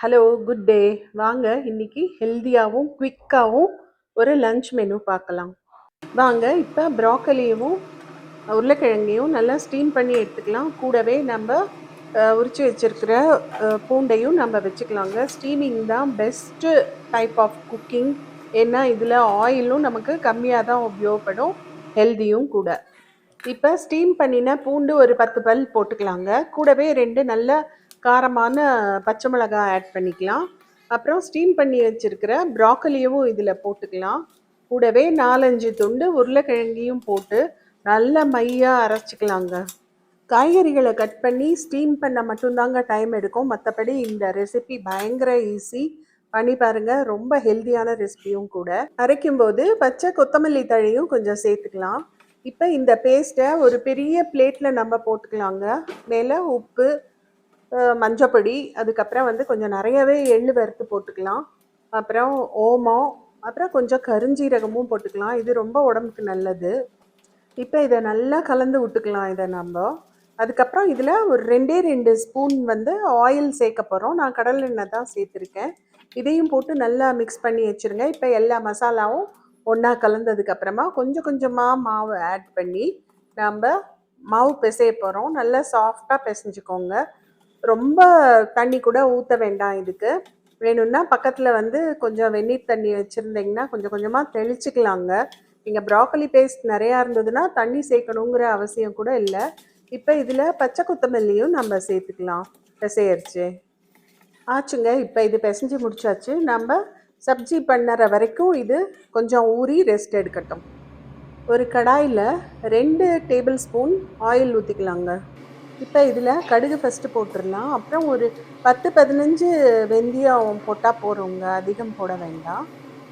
Hello, good day. வாங்க இன்னைக்கு ஹெல்தியாவும், குயிக்காவும் ஒரு லஞ்ச் மெனு பார்க்கலாம். வாங்க இப்போ ப்ராக்கலியவும் உருளைக்கிழங்கையும் நல்லா ஸ்டீம் பண்ணி எடுத்துக்கலாம். கூடவே நம்ம உரிச்சு வச்சிருக்கிற பூண்டையும் நம்ம வச்சுக்கலாங்க. ஸ்டீமிங் தான் பெஸ்ட்டு டைப் ஆஃப் குக்கிங். ஏன்னா இதில் ஆயிலும் நமக்கு கம்மியாக தான் உபயோகப்படும், ஹெல்தியும் கூட. இப்போ ஸ்டீம் பண்ணின பூண்டு ஒரு 10 பல் போட்டுக்கலாங்க. கூடவே 2 நல்ல காரமான பச்சை மிளகாய் ஆட் பண்ணிக்கலாம். அப்புறம் ஸ்டீம் பண்ணி வச்சிருக்கிற ப்ராக்கலியவும் இதில் போட்டுக்கலாம். கூடவே 4-5 துண்டு உருளைக்கிழங்கையும் போட்டு நல்ல மையாக அரைச்சிக்கலாங்க. காய்கறிகளை கட் பண்ணி ஸ்டீம் பண்ண மட்டும்தாங்க டைம் எடுக்கும். மற்றபடி இந்த ரெசிபி பயங்கர ஈஸி. பண்ணி பாருங்க, ரொம்ப ஹெல்தியான ரெசிபியும் கூட. அரைக்கும்போது பச்சை கொத்தமல்லி தழையும் கொஞ்சம் சேர்த்துக்கலாம். இப்போ இந்த பேஸ்ட்டை ஒரு பெரிய பிளேட்டில் நம்ம போட்டுக்கலாங்க. மேலே உப்பு, மஞ்சப்பொடி, அதுக்கப்புறம் கொஞ்சம் நிறையவே எள்ளு வறுத்து போட்டுக்கலாம். அப்புறம் ஓமம், அப்புறம் கொஞ்சம் கருஞ்சீரகமும் போட்டுக்கலாம். இது ரொம்ப உடம்புக்கு நல்லது. இப்போ இதை நல்லா கலந்து விட்டுக்கலாம். இதை நம்ம அதுக்கப்புறம் இதில் ஒரு 2 ஸ்பூன் ஆயில் சேர்க்க போகிறோம். நான் கடல் எண்ணெய் தான் சேர்த்துருக்கேன். இதையும் போட்டு நல்லா மிக்ஸ் பண்ணி வச்சுருங்க. இப்போ எல்லா மசாலாவும் ஒன்றா கலந்ததுக்கப்புறமா கொஞ்சம் கொஞ்சமாக மாவு ஆட் பண்ணி நம்ம மாவு பிசைய போகிறோம். நல்லா சாஃப்டாக பிசைஞ்சுக்கோங்க. ரொம்ப தண்ணி கூட ஊற்ற வேண்டாம். இதுக்கு வேணும்னா பக்கத்தில் கொஞ்சம் வெந்நீர் தண்ணி வச்சுருந்தீங்கன்னா கொஞ்சம் கொஞ்சமாக தெளிச்சுக்கலாங்க. நீங்கள் ப்ராக்கலி பேஸ்ட் நிறையா இருந்ததுன்னா தண்ணி சேர்க்கணுங்கிற அவசியம் கூட இல்லை. இப்போ இதில் பச்சை கொத்தமல்லியும் நம்ம சேர்த்துக்கலாம். பிசையரிச்சு ஆச்சுங்க. இப்போ இது பிசைஞ்சு முடிச்சாச்சு. நம்ம சப்ஜி பண்ணுற வரைக்கும் இது கொஞ்சம் ஊறி ரெஸ்ட் எடுக்கட்டும். ஒரு கடாயில் 2 டேபிள் ஸ்பூன் ஆயில் ஊற்றிக்கலாங்க. இப்போ இதில் கடுகு ஃபஸ்ட்டு போட்டுடலாம். அப்புறம் ஒரு 10-15 வெந்தயம் போட்டால் போகிறோங்க, அதிகம் போட வேண்டாம்.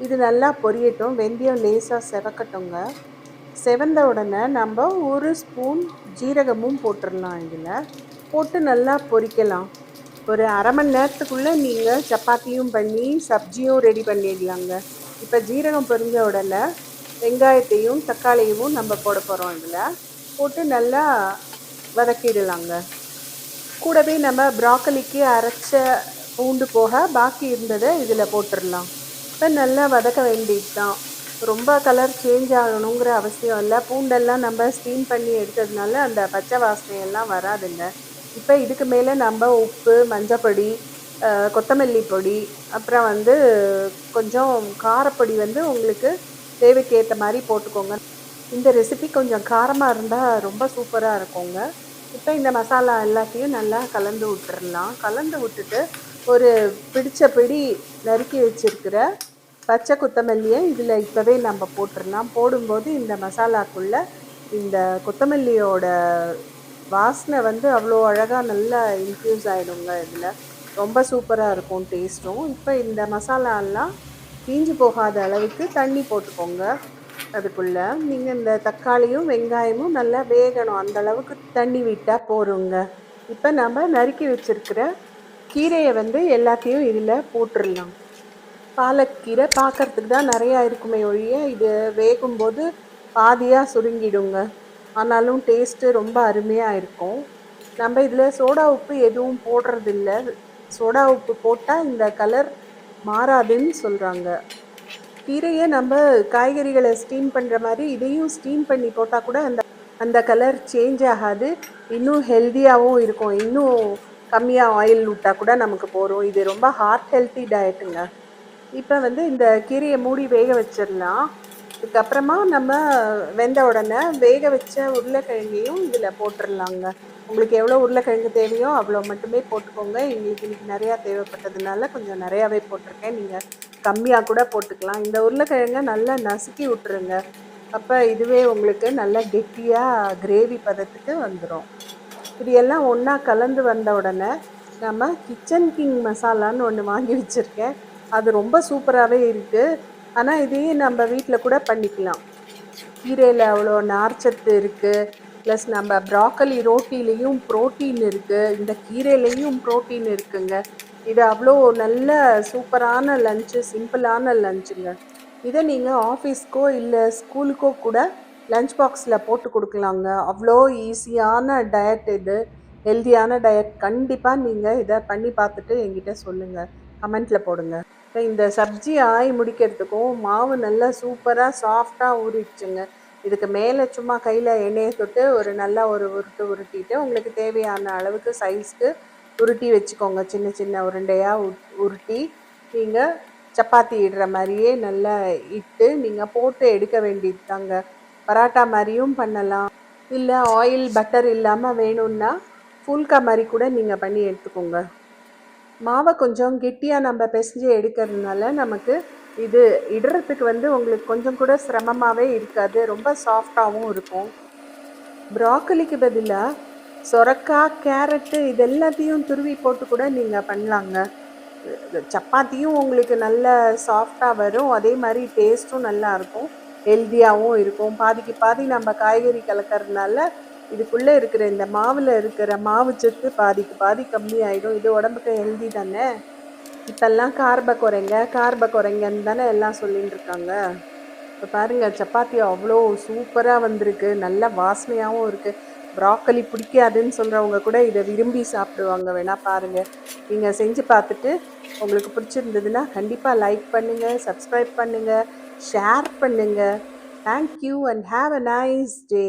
இது நல்லா பொரியட்டும். வெந்தயம் லேசாக செவக்கட்டுங்க. செவந்த உடனே நம்ம 1 ஸ்பூன் ஜீரகமும் போட்டுடலாம். இதில் போட்டு நல்லா பொரிக்கலாம். ஒரு அரை மணி நேரத்துக்குள்ளே நீங்கள் சப்பாத்தியும் பண்ணி சப்ஜியும் ரெடி பண்ணிடலாங்க. இப்போ ஜீரகம் பொரிஞ்ச உடனே வெங்காயத்தையும் தக்காளியும் நம்ம போட போகிறோம். இதில் போட்டு நல்லா வதக்கிடலாங்க. கூடவே நம்ம ப்ராக்கலிக்கு அரைச்ச பூண்டு போக பாக்கி இருந்ததை இதில் போட்டுடலாம். இப்போ நல்லா வதக்க வேண்டியது தான். ரொம்ப கலர் சேஞ்ச் ஆகணுங்கிற அவசியம் இல்லை. பூண்டெல்லாம் நம்ம ஸ்டீம் பண்ணி எடுத்ததுனால அந்த பச்சை வாசனையெல்லாம் வராதுங்க. இப்போ இதுக்கு மேலே நம்ம உப்பு, மஞ்சப்பொடி, கொத்தமல்லி பொடி, அப்புறம் கொஞ்சம் காரப்பொடி உங்களுக்கு தேவைக்கு ஏற்ற மாதிரி போட்டுக்கோங்க. இந்த ரெசிபி கொஞ்சம் காரமாக இருந்தால் ரொம்ப சூப்பராக இருக்குங்க. இப்போ இந்த மசாலா எல்லாத்தையும் நல்லா கலந்து விட்டுறலாம். கலந்து விட்டுட்டு ஒரு பிடிச்ச பிடி நறுக்கி வச்சுருக்கிற பச்சை கொத்தமல்லியை இதில் இப்போவே நம்ம போட்டுடலாம். போடும்போது இந்த மசாலாக்குள்ளே இந்த கொத்தமல்லியோட வாசனை அவ்வளோ அழகாக நல்லா இன்ஃப்யூஸ் ஆகிடுங்க. இதில் ரொம்ப சூப்பராக இருக்கும் டேஸ்ட்டும். இப்போ இந்த மசாலாலாம் தீஞ்சு போகாத அளவுக்கு தண்ணி போட்டுக்கோங்க. அதுக்குள்ளே நீங்கள் இந்த தக்காளியும் வெங்காயமும் நல்லா வேகணும். அந்த அளவுக்கு தண்ணி விட்டால் போருங்க. இப்போ நம்ம நறுக்கி வச்சுருக்கிற கீரையை எல்லாத்தையும் இதில் போட்டுடலாம். பாலக்கீரை பார்க்குறதுக்கு தான் நிறையா இருக்குமே ஒழிய இது வேகும்போது பாதியாக சுருங்கிடுங்க. ஆனாலும் டேஸ்ட்டு ரொம்ப அருமையாக இருக்கும். நம்ம இதில் சோடா உப்பு எதுவும் போடுறதில்ல. சோடா உப்பு போட்டால் இந்த கலர் மாறாதுன்னு சொல்கிறாங்க. கீரையை நம்ம காய்கறிகளை ஸ்டீம் பண்ணுற மாதிரி இதையும் ஸ்டீம் பண்ணி போட்டால் கூட அந்த கலர் சேஞ்ச் ஆகாது. இன்னும் ஹெல்த்தியாகவும் இருக்கும். இன்னும் கம்மியாக ஆயில் விட்டால் கூட நமக்கு போகும். இது ரொம்ப ஹார்ட் ஹெல்த்தி டயட்டுங்க. இப்போ இந்த கீரையை மூடி வேக வச்சிடலாம். அதுக்கப்புறமா நம்ம வெந்த உடனே வேக வச்ச உருளைக்கிழங்கையும் இதில் போட்டுடலாங்க. உங்களுக்கு எவ்வளோ உருளைக்கிழங்கு தேவையோ அவ்வளோ மட்டுமே போட்டுக்கோங்க. எங்களுக்கு இன்றைக்கி நிறையா தேவைப்பட்டதுனால கொஞ்சம் நிறையாவே போட்டிருக்கேன். நீங்கள் கம்மியாக கூட போட்டுக்கலாம். இந்த உருளைக்கிழங்கை நல்லா நசுக்கி விட்டுருங்க. அப்போ இதுவே உங்களுக்கு நல்லா கெட்டியாக கிரேவி பதத்துக்கு வந்துடும். இது எல்லாம் ஒன்றா கலந்து வந்த உடனே நம்ம கிச்சன் கிங் மசாலான்னு ஒன்று வாங்கி வச்சுருக்கேன். அது ரொம்ப சூப்பராகவே இருக்குது. ஆனால் இதையே நம்ம வீட்டில் கூட பண்ணிக்கலாம். கீரையில் அவ்வளோ நார்ச்சத்து இருக்குது. ப்ளஸ் நம்ம ப்ராக்கலி ரோட்டிலையும் ப்ரோட்டீன் இருக்குது. இந்த கீரையிலையும் ப்ரோட்டீன் இருக்குங்க. இது அவ்வளோ நல்ல சூப்பரான லஞ்சு, சிம்பிளான லஞ்சுங்க. இதை நீங்கள் ஆஃபீஸ்க்கோ இல்லை ஸ்கூலுக்கோ கூட லஞ்ச் பாக்ஸில் போட்டு கொடுக்கலாங்க. அவ்வளோ ஈஸியான டயட் இது. ஹெல்தியான டயட். கண்டிப்பாக நீங்கள் இதை பண்ணி பார்த்துட்டு என்கிட்ட சொல்லுங்கள், கமெண்ட்டில் போடுங்க. இப்போ இந்த சப்ஜி ஆய் முடிக்கிறதுக்கும் மாவு நல்லா சூப்பராக சாஃப்டாக ஊறிடுச்சுங்க. இதுக்கு மேலே சும்மா கையில் எண்ணெயை தொட்டு ஒரு நல்லா ஒரு உருட்டு உருட்டிட்டு உங்களுக்கு தேவையான அளவுக்கு சைஸ்க்கு உருட்டி வச்சுக்கோங்க. சின்ன சின்ன உருண்டையாக உருட்டி நீங்கள் சப்பாத்தி இடுற மாதிரியே நல்லா இட்டு நீங்கள் போட்டு எடுக்க வேண்டியது தாங்க. பராட்டா மாதிரியும் பண்ணலாம், இல்லை ஆயில் பட்டர் இல்லாமல் வேணும்னா ஃபுல்கா மாதிரி கூட நீங்கள் பண்ணி எடுத்துக்கோங்க. மாவை கொஞ்சம் கெட்டியாக நம்ம பிசைஞ்சு எடுக்கிறதுனால நமக்கு இது இடுறதுக்கு உங்களுக்கு கொஞ்சம் கூட சிரமமாகவே இருக்காது, ரொம்ப சாஃப்டாகவும் இருக்கும். ப்ராக்கலிக்கு பதிலாக சொரக்காய், கேரட்டு இது எல்லாத்தையும் துருவி போட்டு கூட நீங்கள் பண்ணலாங்க. சப்பாத்தியும் உங்களுக்கு நல்ல சாஃப்டாக வரும், அதே மாதிரி டேஸ்ட்டும் நல்லா இருக்கும், ஹெல்த்தியாகவும் இருக்கும். பாதிக்கு பாதி நம்ம காய்கறி கலக்கிறதுனால இதுக்குள்ளே இருக்கிற இந்த மாவில் இருக்கிற மாவு சத்து பாதிக்கு பாதி கம்மி ஆகிடும். இது உடம்புக்கு ஹெல்தி தானே. இப்போல்லாம் கார்பை குறைங்கன்னு தானே எல்லாம் சொல்லிட்டு இருக்காங்க. இப்போ பாருங்கள், சப்பாத்தி அவ்வளோ சூப்பராக வந்திருக்கு, நல்ல வாசனையாகவும் இருக்குது. ப்ராக்கலி பிடிக்காதுன்னு சொல்கிறவங்க கூட இதை விரும்பி சாப்பிடுவாங்க. வேணால் பாருங்கள், நீங்கள் செஞ்சு பார்த்துட்டு உங்களுக்கு பிடிச்சிருந்ததுன்னா கண்டிப்பாக லைக் பண்ணுங்கள், சப்ஸ்கிரைப் பண்ணுங்கள், ஷேர் பண்ணுங்கள். Thank you and have a nice day.